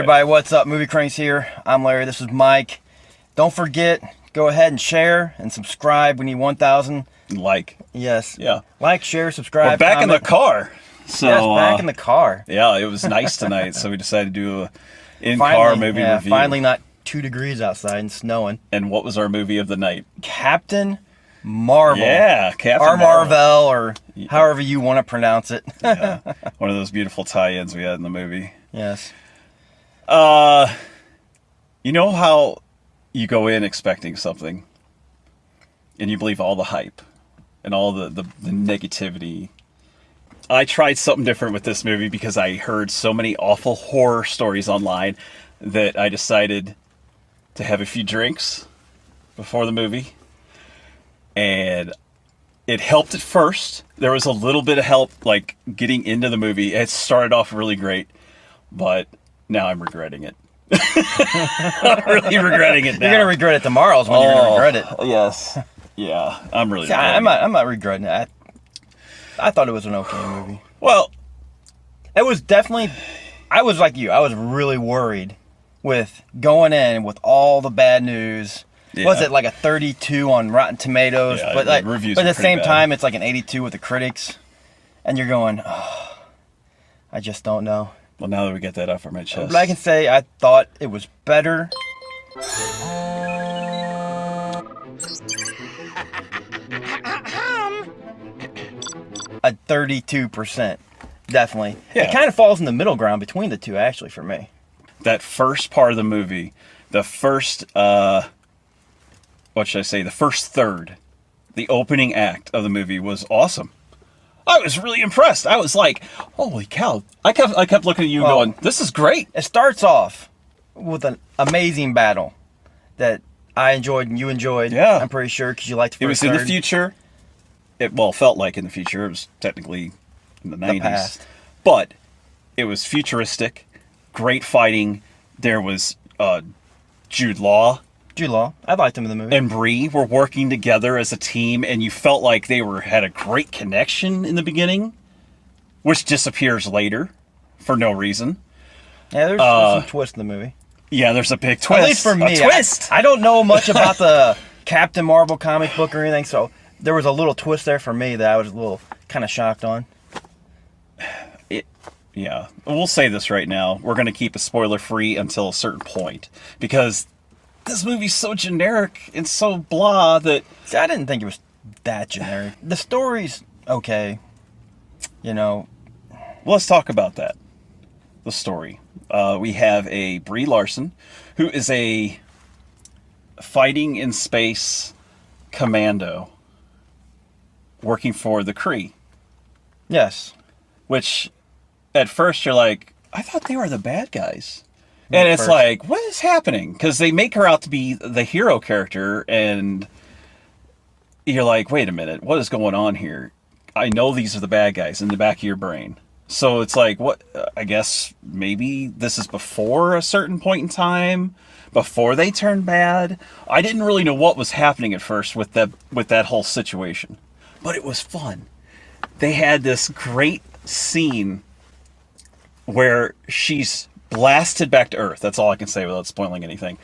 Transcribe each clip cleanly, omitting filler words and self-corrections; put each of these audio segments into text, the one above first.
everybody, what's up? Movie Cranks here. I'm Larry, this is Mike. Don't forget, go ahead and share and subscribe. We need 1,000. Like. Yes. Yeah. Like, share, subscribe. We're back comment. in the car. So, yes, back in the car. Yeah, it was nice tonight, so we decided to do a in-car movie review. Finally not 2 degrees outside and snowing. And what was our movie of the night? Captain Marvel. Yeah, Captain or Marvel, or however you want to pronounce it. Yeah. One of those beautiful tie-ins we had in the movie. Yes. You know how you go in expecting something and you believe all the hype and all the negativity. I tried something different with this movie because I heard so many awful horror stories online that I decided to have a few drinks before the movie. And it helped at first. There was a little bit of help, like, getting into the movie. It started off really great, but now I'm regretting it. I'm really regretting it now. You're going to regret it tomorrow is when you're going to regret it. Yes. Yeah, I'm really I'm not regretting it. I thought it was an okay movie. Well, it was definitely... I was like you. I was really worried with going in with all the bad news. Yeah. Was it like a 32 on Rotten Tomatoes? Yeah, but like, reviews but at the same bad. time, it's like an 82 with the critics, and you're going, oh, I just don't know. Well, now that we get that off my chest, but I can say I thought it was better. A 32%, definitely. Yeah. It kind of falls in the middle ground between the two, actually, for me. That first part of the movie, the first, what should I say, the first third, the opening act of the movie was awesome. I was really impressed. I was like, holy cow. I kept looking at you going, this is great. It starts off with an amazing battle that I enjoyed and you enjoyed. Yeah. I'm pretty sure because you liked the first It was in third. the future. It felt like in the future. It was technically in the 90s. Past. But it was futuristic, great fighting. There was Jude Law. Jude Law. I liked him in the movie. And Brie were working together as a team, and you felt like they had a great connection in the beginning, which disappears later for no reason. Yeah, there's some twist in the movie. Yeah, there's a big twist. At least for me. A twist! I don't know much about the Captain Marvel comic book or anything, so there was a little twist there for me that I was a little kind of shocked on. Yeah, we'll say this right now. We're going to keep it spoiler-free until a certain point, because this movie's so generic and so blah that... See, I didn't think it was that generic. The story's okay, you know. Well, let's talk about that. The story. We have a Brie Larson, who is a fighting in space commando working for the Kree. Yes. Which, at first, you're like, I thought they were the bad guys. And it's like, what is happening? Because they make her out to be the hero character, and you're like, wait a minute, what is going on here? I know these are the bad guys in the back of your brain. So it's like, what? I guess maybe this is before a certain point in time, before they turn bad. I didn't really know what was happening at first with that whole situation, but it was fun. They had this great scene where she's blasted back to Earth. That's all I can say without spoiling anything.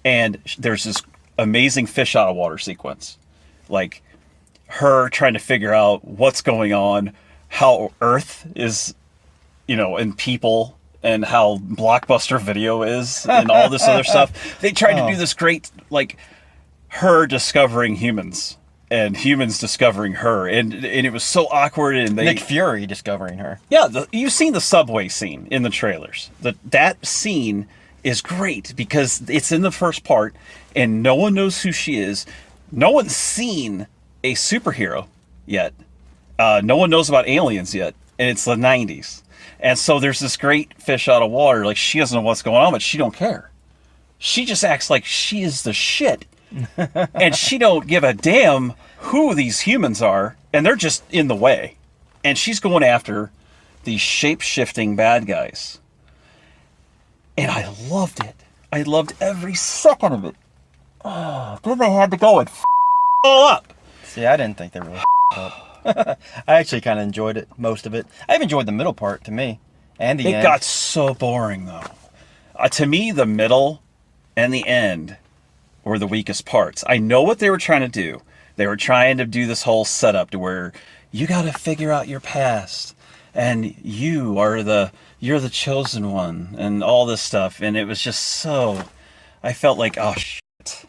And there's this amazing fish out of water sequence, like her trying to figure out what's going on, how Earth is, and people, and how Blockbuster Video is, and all this other stuff. They tried to do this great, like, her discovering humans, and humans discovering her, and it was so awkward. And Nick Fury discovering her. Yeah, you've seen the subway scene in the trailers. That scene is great because it's in the first part, and no one knows who she is. No one's seen a superhero yet. No one knows about aliens yet, and it's the 90s. And so there's this great fish out of water. Like, she doesn't know what's going on, but she don't care. She just acts like she is the shit. And she don't give a damn who these humans are, and they're just in the way. And she's going after these shape-shifting bad guys. And I loved it. I loved every second of it. Oh, then they had to go and all up. See, I didn't think they really up. I actually kind of enjoyed it, most of it. I've enjoyed the middle part, to me, and the end. It got so boring, though. To me, the middle and the end were the weakest parts. I know what they were trying to do. They were trying to do this whole setup to where you got to figure out your past, and you're the chosen one, and all this stuff. And it was just so, I felt like, oh shit,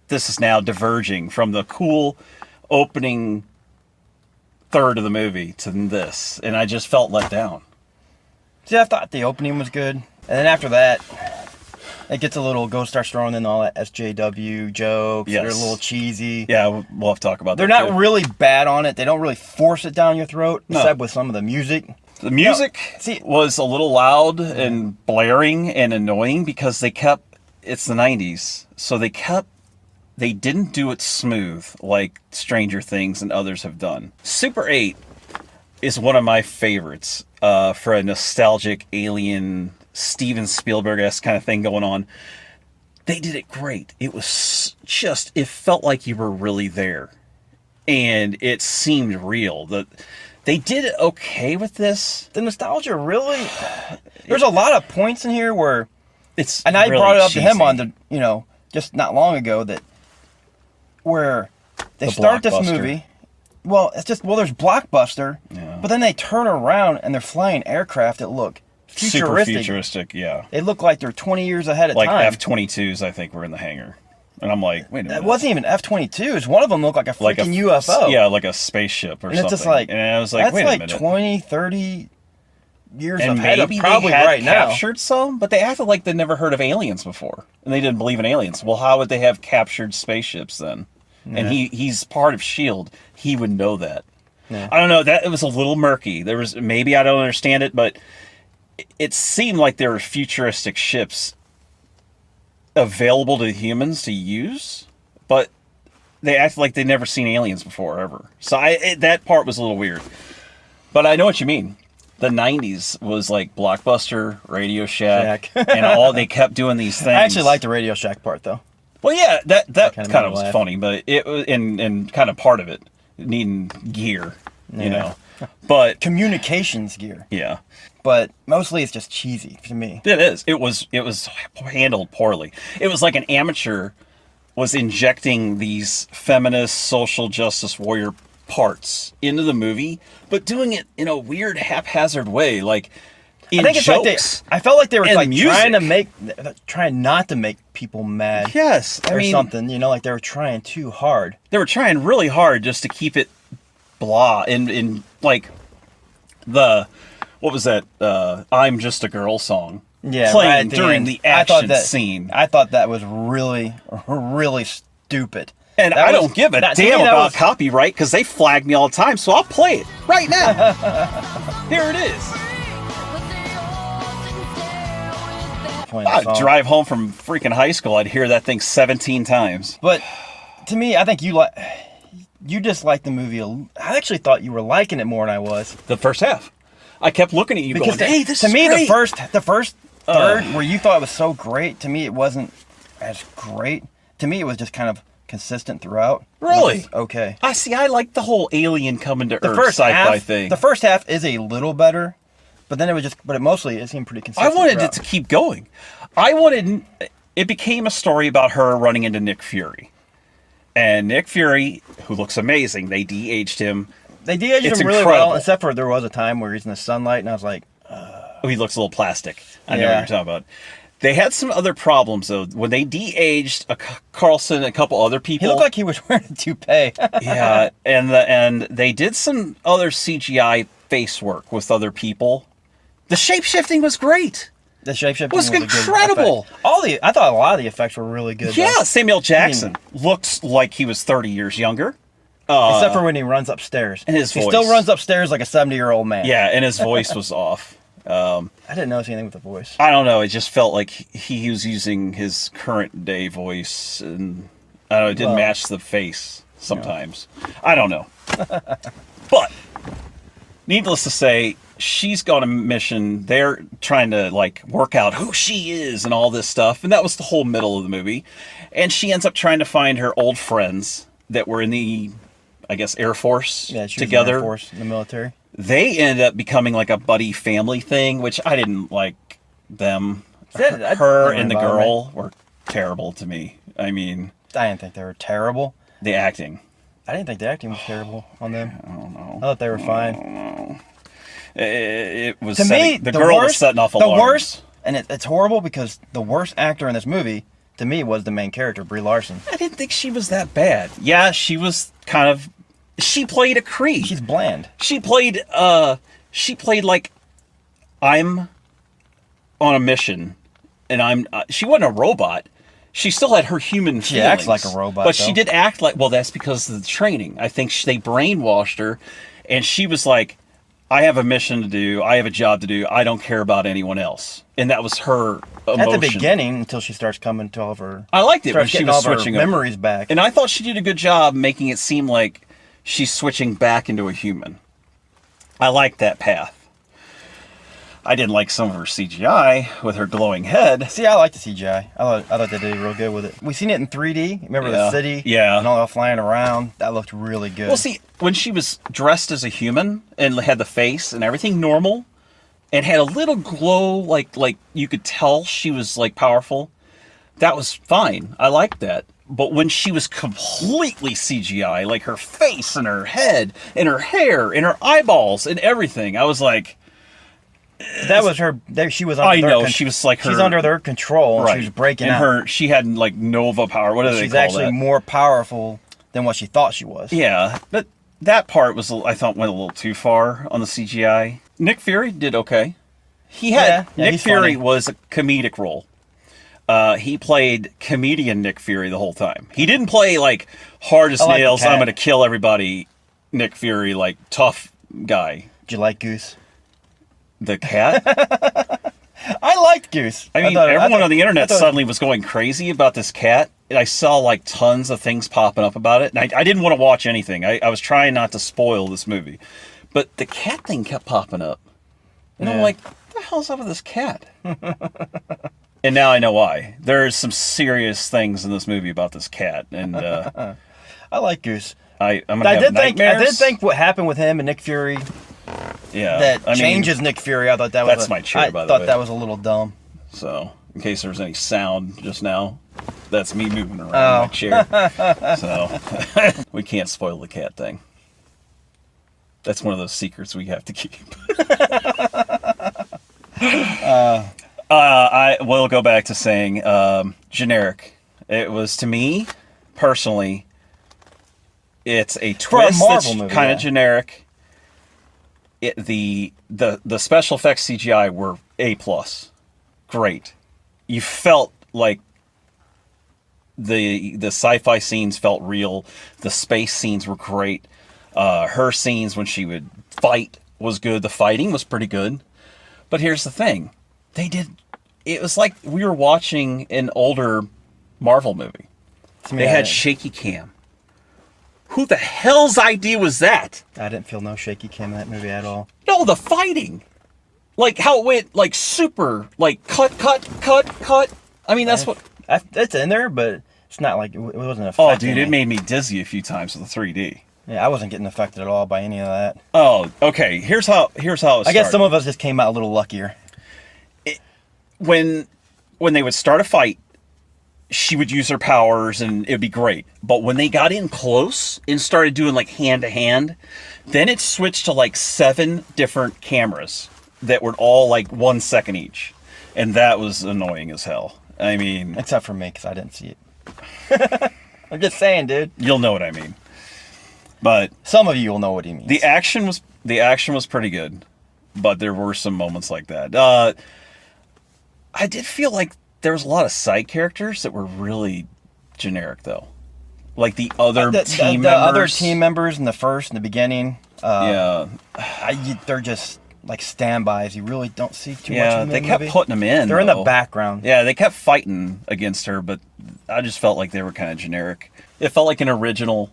this is now diverging from the cool opening third of the movie to this, and I just felt let down. See, I thought the opening was good, and then after that, it gets a little Ghost Star Strong and all that SJW jokes. Yes. They're a little cheesy. Yeah, we'll have to talk about They're that. not really bad on it. They don't really force it down your throat, except with some of the music. The music was a little loud and blaring and annoying because it's the 90s, so they didn't do it smooth like Stranger Things and others have done. Super 8 is one of my favorites for a nostalgic alien Steven Spielberg-esque kind of thing going on. They did it great. It was just, it felt like you were really there. And it seemed real. They did it okay with this. The nostalgia really... There's a lot of points in here where... It's and I really brought it up cheesy. to him on just not long ago, that where they start this movie. Well, there's Blockbuster, but then they turn around and they're flying aircraft that look futuristic. Super futuristic, yeah. They look like they're 20 years ahead of like time. Like F-22s, I think, were in the hangar. And I'm like, wait a minute. It wasn't even F-22s. One of them looked like a freaking UFO. Yeah, like a spaceship or something. And it's just like, and I was like, that's wait like a minute. 20, 30 years and ahead of maybe probably they had right now. captured some, but they acted like they'd never heard of aliens before. And they didn't believe in aliens. Well, how would they have captured spaceships then? Yeah. And he's part of S.H.I.E.L.D. He would know that. Yeah. I don't know. It was a little murky. Maybe I don't understand it, but it seemed like there were futuristic ships available to humans to use, but they acted like they'd never seen aliens before, ever. So that part was a little weird. But I know what you mean. The 90s was like Blockbuster, Radio Shack, and they kept doing these things. I actually liked the Radio Shack part, though. Well, yeah, that kind of was funny, but it was and kind of part of it needing gear, you know. But communications gear. Yeah. But mostly it's just cheesy to me. It is. It was handled poorly. It was like an amateur was injecting these feminist social justice warrior parts into the movie, but doing it in a weird haphazard way, like in jokes. I felt like they were like music. trying not to make people mad. Yes, or something. Like they were trying too hard. They were trying really hard just to keep it blah. In like what was that? "I'm Just a Girl" song. Yeah, playing during the action scene. I thought that was really, really stupid. And I don't give a damn about copyright because they flag me all the time, so I'll play it right now. Here it is. I'd drive home from freaking high school, I'd hear that thing 17 times. But to me, I think you disliked the movie. I actually thought you were liking it more than I was. The first half. I kept looking at you going, hey, this is great. To me, the first third, where you thought it was so great, to me it wasn't as great. To me, it was just kind of consistent throughout. Really? Okay. I like the whole alien coming to Earth sci-fi thing. The first half is a little better, but then it seemed pretty consistent. I wanted it to keep going. It became a story about her running into Nick Fury. And Nick Fury, who looks amazing, they de-aged him. They de-aged him really well, except for there was a time where he's in the sunlight, and I was like... he looks a little plastic. I know what you're talking about. They had some other problems, though. When they de-aged Carlson and a couple other people... He looked like he was wearing a toupee. Yeah, and they did some other CGI face work with other people. The shape-shifting was great. The shape-shifting was incredible. I thought a lot of the effects were really good. Yeah, though. Samuel Jackson looks like he was 30 years younger. Except for when he runs upstairs. And his voice. He still runs upstairs like a 70-year-old man. Yeah, and his voice was off. I didn't notice anything with the voice. I don't know. It just felt like he was using his current day voice, and I don't know. It didn't match the face sometimes. No. I don't know. But needless to say, she's got a mission. They're trying to work out who she is and all this stuff, and that was the whole middle of the movie. And she ends up trying to find her old friends that were in the, I guess, Air Force together. Air Force in the military. They ended up becoming like a buddy family thing, which I didn't like them. her and the girl were terrible to me. I mean, I didn't think they were terrible. The acting. I didn't think the acting was terrible on them. I don't know. I thought they were fine. I don't know. It was to me, the girl was setting off alarms. The worst, and it's horrible because the worst actor in this movie, to me, was the main character, Brie Larson. I didn't think she was that bad. Yeah, she was kind of... She played a Kree. She's bland. She played like, I'm on a mission, and I'm... she wasn't a robot. She still had her human feelings. She acts like a robot, but she did act like... Well, that's because of the training. I think they brainwashed her, and she was like, I have a mission to do. I have a job to do. I don't care about anyone else. And that was her emotion. At the beginning, until she starts coming to all of her... I liked it when she was switching memories back. And I thought she did a good job making it seem like she's switching back into a human. I liked that path. I didn't like some of her CGI with her glowing head. See, I like the CGI. I thought they did real good with it. We seen it in 3D. Remember the city? Yeah. And all flying around. That looked really good. Well, see, when she was dressed as a human and had the face and everything normal and had a little glow, like you could tell she was like powerful, that was fine. I liked that. But when she was completely CGI, like her face and her head and her hair and her eyeballs and everything, I was like... That was her. She was. Under she was like her. She's under their control. And she was breaking out. She had like Nova power. What do they call that? She's actually more powerful than what she thought she was. Yeah, but that part was, I thought, went a little too far on the CGI. Nick Fury did okay. Nick Fury was a comedic role. He played comedian Nick Fury the whole time. He didn't play like hard as nails. I'm going to kill everybody. Nick Fury, like tough guy. Did you like Goose? The cat? I liked Goose. I mean, everyone on the internet suddenly was going crazy about this cat. And I saw like tons of things popping up about it. And I didn't want to watch anything. I was trying not to spoil this movie. But the cat thing kept popping up. And I'm like, what the hell's up with this cat? And now I know why. There's some serious things in this movie about this cat. And I like Goose. I'm gonna have nightmares. I did think what happened with him and Nick Fury... Yeah, that changes Nick Fury. I thought that was... That's my chair, by the way. I thought that was a little dumb. So, in case there was any sound just now, that's me moving around my chair. So, we can't spoil the cat thing. That's one of those secrets we have to keep. I will go back to saying generic. It was, to me, personally, it's a twist that's kind of generic. The special effects CGI were A+. Great. You felt like the sci-fi scenes felt real. The space scenes were great. Her scenes when she would fight was good. The fighting was pretty good. But here's the thing. It was like we were watching an older Marvel movie. They had shaky cam. Who the hell's idea was that? I didn't feel no shaky cam in that movie at all. No, the fighting. Like how it went like super, like cut. I mean, that's what... It's in there, but it's not like... It wasn't affecting Oh, dude, it made me dizzy a few times with the 3D. Yeah, I wasn't getting affected at all by any of that. Oh, okay. Here's how it started. I guess some of us just came out a little luckier. When they would start a fight, she would use her powers and it'd be great. But when they got in close and started doing like hand to hand, then it switched to like 7 different cameras that were all like 1 second each. And that was annoying as hell. I mean... Except for me, because I didn't see it. I'm just saying, dude. You'll know what I mean. But... Some of you will know what he means. The action was pretty good. But there were some moments like that. I did feel like there was a lot of side characters that were really generic, though. Like the other team members. The other team members in the beginning. Yeah. They're just like standbys. You really don't see too much of them. Yeah, they kept putting them in. They're in the background. Yeah, they kept fighting against her, but I just felt like they were kind of generic. It felt like an original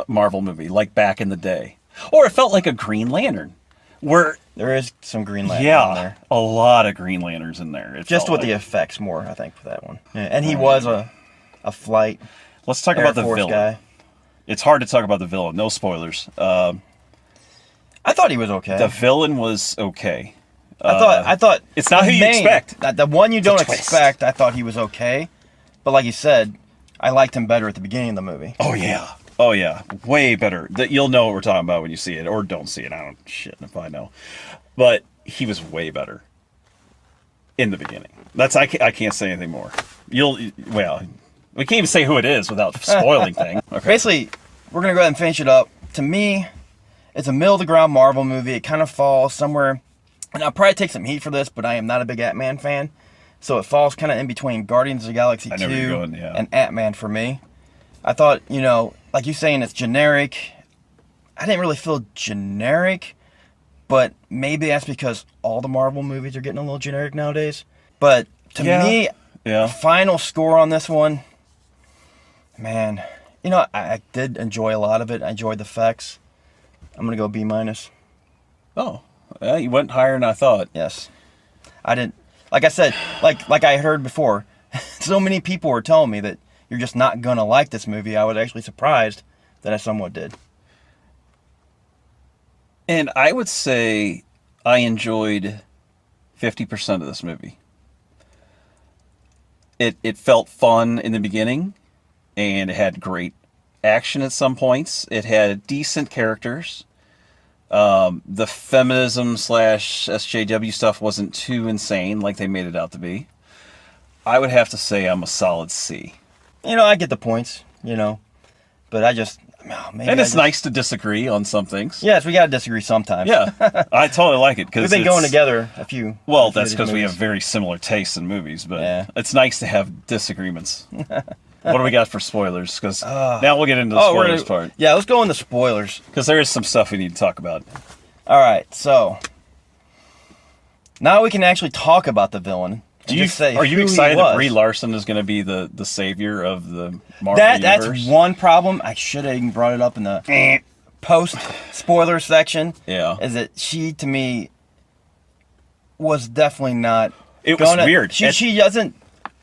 Marvel movie, like back in the day. Or it felt like a Green Lantern. Where there is some Green Lantern in there. A lot of Green Lanterns in there. Just with the effects more, I think, for that one. Yeah, and he was a flight. Let's talk about the villain. Guy. It's hard to talk about the villain. No spoilers. I thought he was okay. The villain was okay. I thought it's not who you expect. The one you don't expect, I thought he was okay. But like you said, I liked him better at the beginning of the movie. Oh, yeah. Oh, yeah. Way better. You'll know what we're talking about when you see it, or don't see it. I don't shit if I know. But he was way better in the beginning. I can't say anything more. Well, we can't even say who it is without spoiling things. Okay. Basically, we're going to go ahead and finish it up. To me, it's a middle-of-the-ground Marvel movie. It kind of falls somewhere, and I'll probably take some heat for this, but I am not a big Ant-Man fan. So it falls kind of in between Guardians of the Galaxy 2 and Ant-Man for me. I thought, like you saying, it's generic. I didn't really feel generic, but maybe that's because all the Marvel movies are getting a little generic nowadays. But to me, the final score on this one, man, I did enjoy a lot of it. I enjoyed the effects. I'm going to go B-. Oh, yeah, you went higher than I thought. Yes. I didn't, like I said, like I heard before, so many people were telling me that you're just not going to like this movie. I was actually surprised that I somewhat did. And I would say I enjoyed 50% of this movie. It felt fun in the beginning, and it had great action at some points. It had decent characters. The feminism / SJW stuff wasn't too insane like they made it out to be. I would have to say I'm a solid C. I get the points, but I just... And it's nice to disagree on some things. Yes, we got to disagree sometimes. Yeah, I totally like it. We've been going together a few... Well, that's because we have very similar tastes in movies, but it's nice to have disagreements. What do we got for spoilers? Because now we'll get into the spoilers part. Yeah, let's go into spoilers. Because there is some stuff we need to talk about. All right, so... Now we can actually talk about the villain. Are you excited that Brie Larson is going to be the savior of the Marvel universe? That's one problem. I should have even brought it up in the post-spoiler section. Yeah. Is that she, to me, was definitely not... It was weird. She doesn't...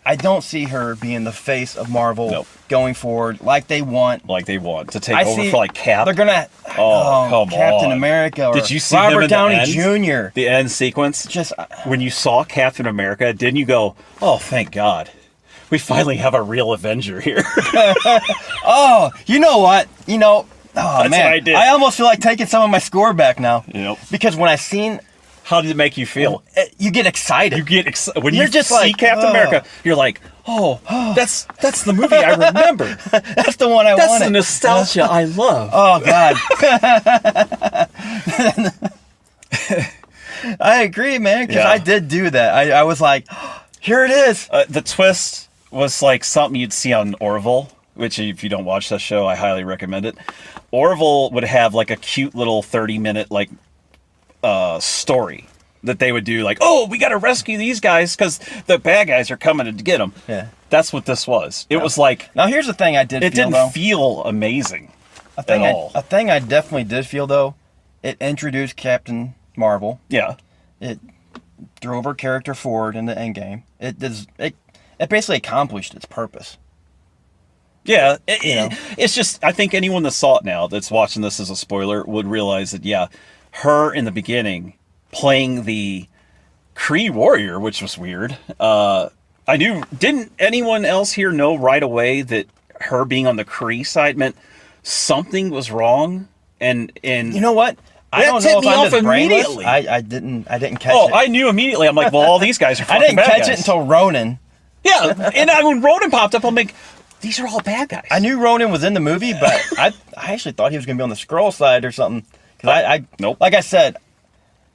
I don't see her being the face of Marvel going forward like they want. Like they want to take over for Cap. They're gonna Captain America or Did you see Robert Downey Jr. The end sequence? Just when you saw Captain America, didn't you go, "Oh, thank God, we finally have a real Avenger here"? Oh, you know what? Oh That's man, what I did. I almost feel like taking some of my score back now. Yep. Because when I seen. How did it make you feel? You get excited. When you just see Captain America, you're like, oh, that's the movie I remember. That's the one I wanted. That's the nostalgia I love. Oh, God. I agree, man, because I did do that. I was like, here it is. The twist was like something you'd see on Orville, which if you don't watch that show, I highly recommend it. Orville would have like a cute little 30-minute like story that they would do, like, oh, we got to rescue these guys because the bad guys are coming to get them. Yeah, that's what this was. It was like. Now here's the thing I did. It didn't feel amazing at all. A thing I definitely did feel though, it introduced Captain Marvel. Yeah, it drove her character forward in the Endgame. It basically accomplished its purpose. Yeah, it's just I think anyone that saw it now that's watching this as a spoiler would realize that her in the beginning playing the Kree warrior, which was weird. Didn't anyone else here know right away that her being on the Kree side meant something was wrong? And you know what? I don't know if I'm just brainless. I didn't catch it. Oh, I knew immediately. I'm like, well, all these guys are fucking bad guys. I didn't catch it until Ronan. Yeah, and when Ronan popped up, I'm like, these are all bad guys. I knew Ronan was in the movie, but I actually thought he was going to be on the Skrull side or something. Nope. Like I said,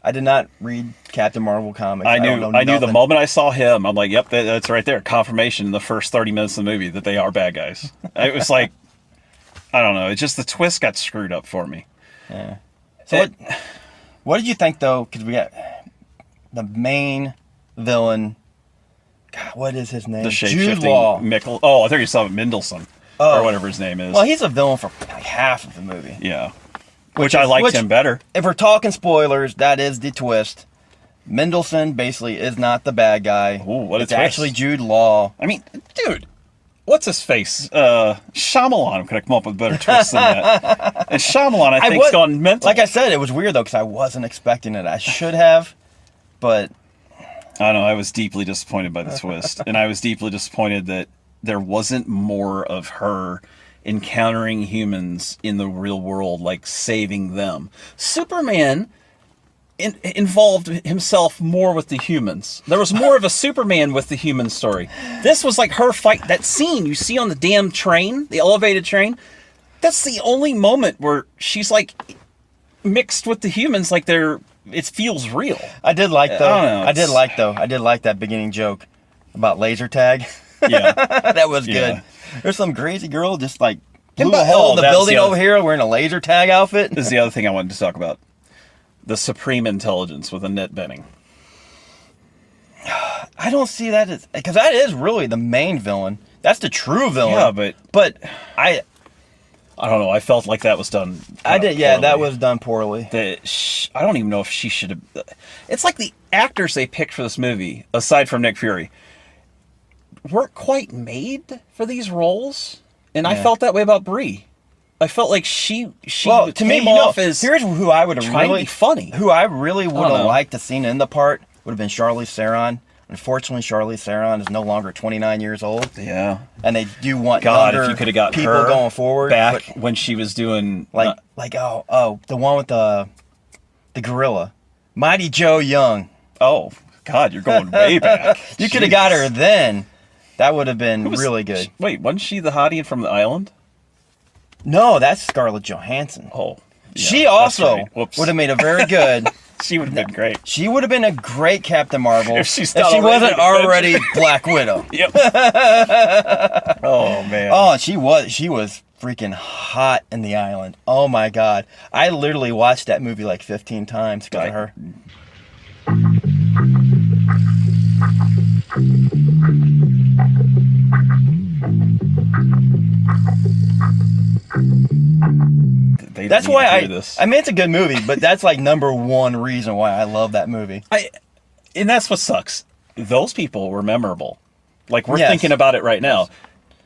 I did not read Captain Marvel comics. I knew the moment I saw him, I'm like, yep, that's right there. Confirmation in the first 30 minutes of the movie that they are bad guys. It was like, I don't know. It's just the twist got screwed up for me. Yeah. So what did you think, though? Because we got the main villain. God, what is his name? The shape-shifting Oh, I thought you saw Mendelsohn. Or whatever his name is. Well, he's a villain for like half of the movie. Yeah. Which I liked him better. If we're talking spoilers, that is the twist. Mendelsohn basically is not the bad guy. Ooh, what a twist. It's actually Jude Law. I mean, dude, what's his face? Shyamalan could have come up with better twists than that. And Shyamalan, I think, has gone mental. Like I said, it was weird, though, because I wasn't expecting it. I should have. But I don't know. I was deeply disappointed by the twist, and I was deeply disappointed that there wasn't more of her encountering humans in the real world, like saving them. Superman involved himself more with the humans. There was more of a Superman with the human story. This was like her fight. That scene you see on the damn train, the elevated train, that's the only moment where she's like mixed with the humans, like it feels real. I did like that beginning joke about laser tag. Yeah. That was good. Yeah. There's some crazy girl just like blew a hole in the building over here wearing a laser tag outfit. This is the other thing I wanted to talk about. The Supreme Intelligence with Annette Bening. I don't see that as... Because that is really the main villain. That's the true villain. Yeah, but I don't know. I felt like that was done. I did. Yeah, that was done poorly. I don't even know if she should have... It's like the actors they picked for this movie, aside from Nick Fury, weren't quite made for these roles. And I felt that way about Brie. I felt like she well, to me, as here's who I would have trying to be funny. Who I really would have liked to seen in the part would have been Charlize Theron. Unfortunately, Charlize Theron is no longer 29 years old. Yeah, and they do want if you could have got people her going forward back when she was doing the one with the gorilla, Mighty Joe Young. Oh God, you're going way back. You could have got her then. That would have been really good. Wait, wasn't she the hottie from the island? No, that's Scarlett Johansson. Oh. Yeah, she also would have made a very good... She would have been great. She would have been a great Captain Marvel if she wasn't already Black Widow. Yep. Oh, man. Oh, she was freaking hot in the island. Oh, my God. I literally watched that movie like 15 times because of her. That's why I mean, it's a good movie, but that's like number one reason why I love that movie. And that's what sucks. Those people were memorable. Like, we're thinking about it right now.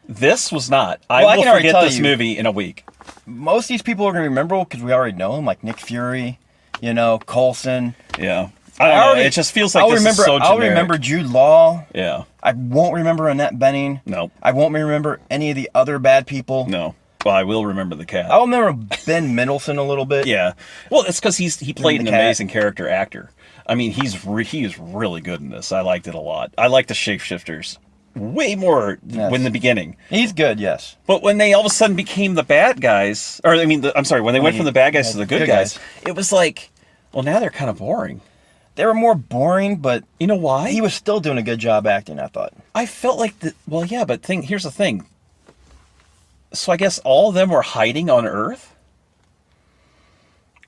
This was not. I will forget this movie in a week. Most of these people are going to be memorable because we already know them, like Nick Fury, Coulson. Yeah. I don't know. It just feels like this is so generic. I'll remember Jude Law. Yeah. I won't remember Annette Bening. No. I won't remember any of the other bad people. No. Well, I will remember the cat. I'll remember Ben Mendelsohn a little bit. Yeah. Well, it's because he played an amazing character actor. I mean, he is really good in this. I liked it a lot. I like the shapeshifters way more in the beginning. He's good, yes. But when they all of a sudden became the bad guys, when they went from the bad guys to the good guys, it was like, well, now they're kind of boring. They were more boring, but... You know why? He was still doing a good job acting, I thought. I felt like... here's the thing. So I guess all of them were hiding on Earth?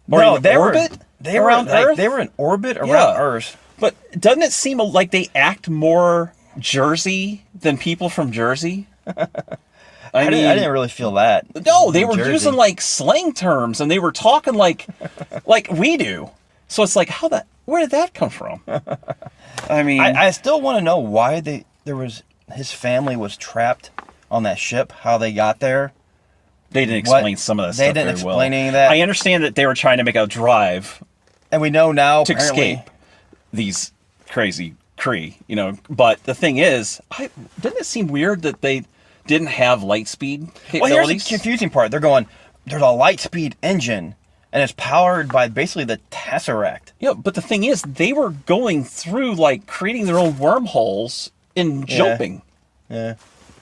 Or no, they were around Earth? They were in orbit around Earth. But doesn't it seem like they act more Jersey than people from Jersey? I didn't really feel that. No, they were using like slang terms, and they were talking like we do. So it's like, where did that come from? I mean, I still want to know why his family was trapped on that ship, how they got there. They didn't explain some of that stuff very well. They didn't explain any of that. I understand that they were trying to make a drive. And we know now to escape these crazy Kree, But the thing is, didn't it seem weird that they didn't have light speed capabilities? Well, here's the confusing part. They're going, there's a light speed engine, and it's powered by basically the Tesseract. Yeah, but the thing is, they were going through, like, creating their own wormholes and jumping. Yeah.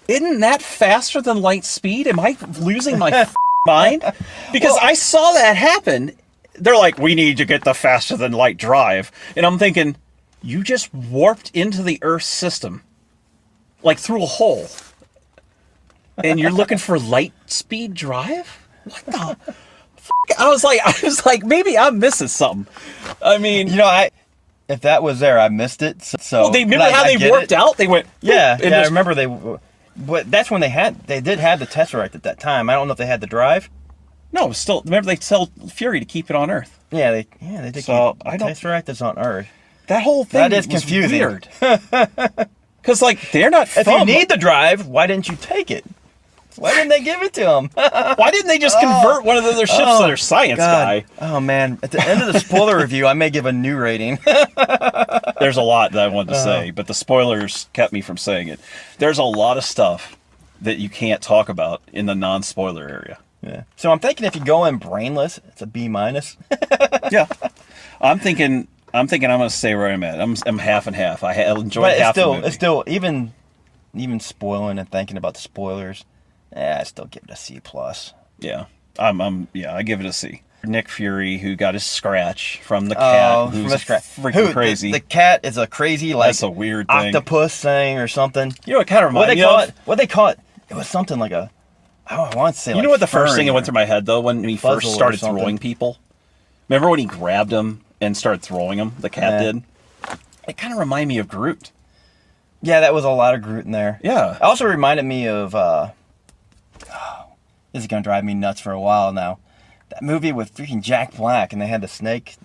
Isn't that faster than light speed? Am I losing my mind? Because I saw that happen. They're like, we need to get the faster than light drive. And I'm thinking, you just warped into the Earth system. Like through a hole. And you're looking for light speed drive? What the I was like, maybe I'm missing something. I mean, if that was there, I missed it. So they remember how they worked out? They went, I remember but that's when they did have the Tesseract at that time. I don't know if they had the drive. No, still, remember they tell Fury to keep it on Earth. Yeah, they did. So the Tesseract is on Earth. That whole thing is confusing. Weird. Because they're not. If you need the drive, why didn't you take it? Why didn't they give it to him? Why didn't they just convert one of their ships to their science guy? Oh, man. At the end of the spoiler review, I may give a new rating. There's a lot that I wanted to say, but the spoilers kept me from saying it. There's a lot of stuff that you can't talk about in the non-spoiler area. Yeah. So I'm thinking if you go in brainless, it's a B-. Yeah. I'm thinking I'm going to stay where I'm at. I'm half and half. I enjoyed half the movie. It's still, even spoiling and thinking about the spoilers, I still give it a C+. Yeah. I give it a C. Nick Fury, who got his scratch from the cat, who's freaking crazy. The cat is a crazy, that's a weird thing. Octopus thing or something. You know what kind of reminds me of? What they call it? It was something like a, I want to say, you know what the first thing that went through my head, though, when he first started throwing people? Remember when he grabbed them and started throwing them? The cat did? It kind of reminded me of Groot. Yeah, that was a lot of Groot in there. Yeah. It also reminded me of, this is going to drive me nuts for a while now. That movie with freaking Jack Black, and they had the snake,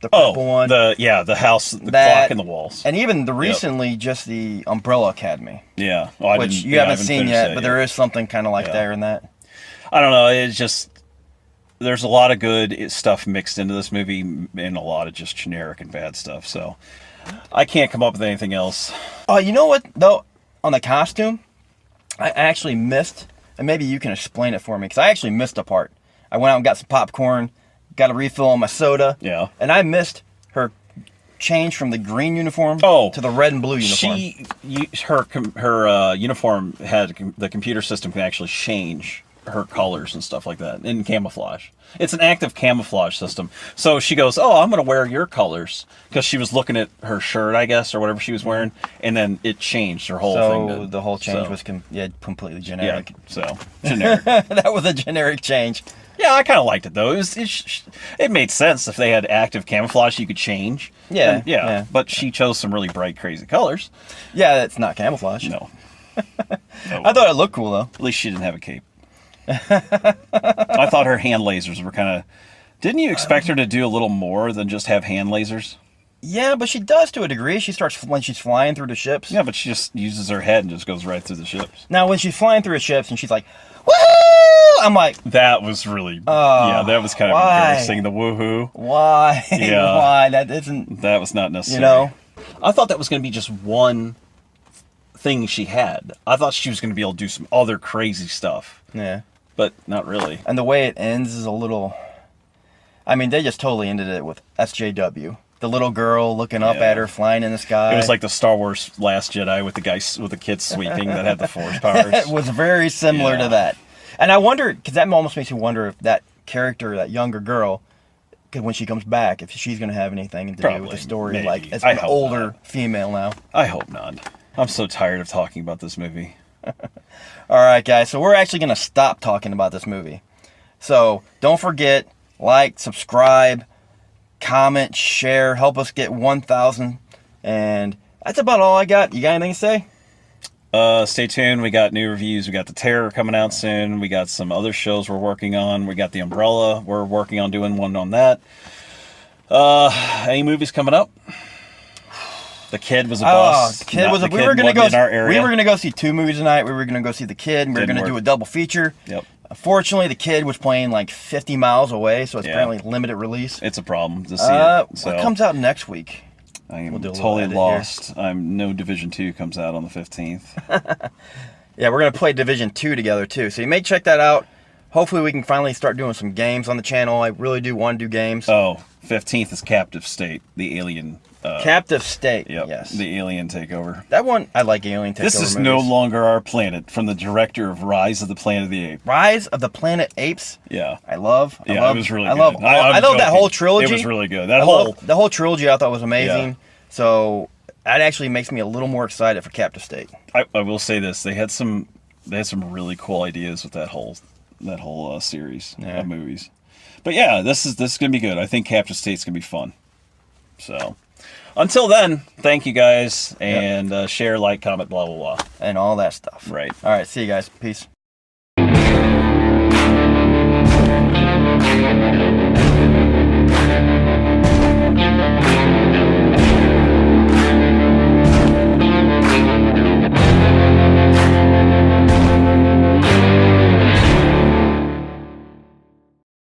the purple one. The house, the clock in the walls. And even recently, just the Umbrella Academy. Yeah. Which you haven't seen yet, but there is something kind of like there in that. I don't know. It's just, there's a lot of good stuff mixed into this movie and a lot of just generic and bad stuff. So I can't come up with anything else. Oh, you know what, though? On the costume, I actually missed, and maybe you can explain it for me, because I actually missed a part. I went out and got some popcorn, got a refill on my soda. Yeah. And I missed her change from the green uniform to the red and blue uniform. Her uniform had the computer system can actually change her colors and stuff like that in camouflage. It's an active camouflage system. So she goes, "Oh, I'm going to wear your colors," because she was looking at her shirt, I guess, or whatever she was wearing, and then it changed her whole thing. So the whole change was completely generic. Yeah, so generic. That was a generic change. Yeah, I kind of liked it, though. It made sense if they had active camouflage you could change. Yeah, yeah. But she chose some really bright, crazy colors. Yeah, that's not camouflage. No. I thought it looked cool, though. At least she didn't have a cape. I thought her hand lasers were kind of... Didn't you expect her to do a little more than just have hand lasers? Yeah, but she does to a degree. She starts when she's flying through the ships. Yeah, but she just uses her head and just goes right through the ships. Now, when she's flying through the ships and she's like, woohoo! I'm like... That was really... that was kind of embarrassing, the woohoo. Why? Yeah. Why? That isn't... That was not necessary. You know? I thought that was going to be just one thing she had. I thought she was going to be able to do some other crazy stuff. Yeah. But not really. And the way it ends is a little... I mean, they just totally ended it with SJW. The little girl looking up at her, flying in the sky. It was like the Star Wars Last Jedi with the kids sweeping that had the Force powers. It was very similar to that. And I wonder, because that almost makes me wonder if that character, that younger girl, when she comes back, if she's going to have anything to do with the story, maybe. like as an older female now. I hope not. I'm so tired of talking about this movie. All right, guys. So we're actually going to stop talking about this movie. So don't forget, like, subscribe, comment, share, help us get 1,000. And that's about all I got. You got anything to say? Stay tuned. We got new reviews. We got The Terror coming out soon. We got some other shows we're working on. We got The Umbrella. We're working on doing one on that. Any movies coming up? The Kid was a bust. We were going to go see 2 movies tonight. We were going to go see The Kid, and we were going to do a double feature. Yep. Unfortunately, The Kid was playing like 50 miles away, so it's apparently limited release. It's a problem to see it. So. What comes out next week? I am totally lost. No Division 2 comes out on the 15th. Yeah, we're going to play Division 2 together, too. So you may check that out. Hopefully we can finally start doing some games on the channel. I really do want to do games. Oh, 15th is Captive State, the alien... Captive State, yes. The alien takeover. That one, I like alien takeover This is movies. No Longer Our Planet, from the director of Rise of the Planet of the Apes. Rise of the Planet Apes? Yeah. It was really good. I love that whole trilogy. It was really good. The whole trilogy I thought was amazing. Yeah. So that actually makes me a little more excited for Captive State. I will say this: they had some really cool ideas with that whole series of movies. But yeah, this is gonna be good. I think Captive State's gonna be fun. So until then, thank you guys, and share, like, comment, blah blah blah, and all that stuff. Right. All right. See you guys. Peace.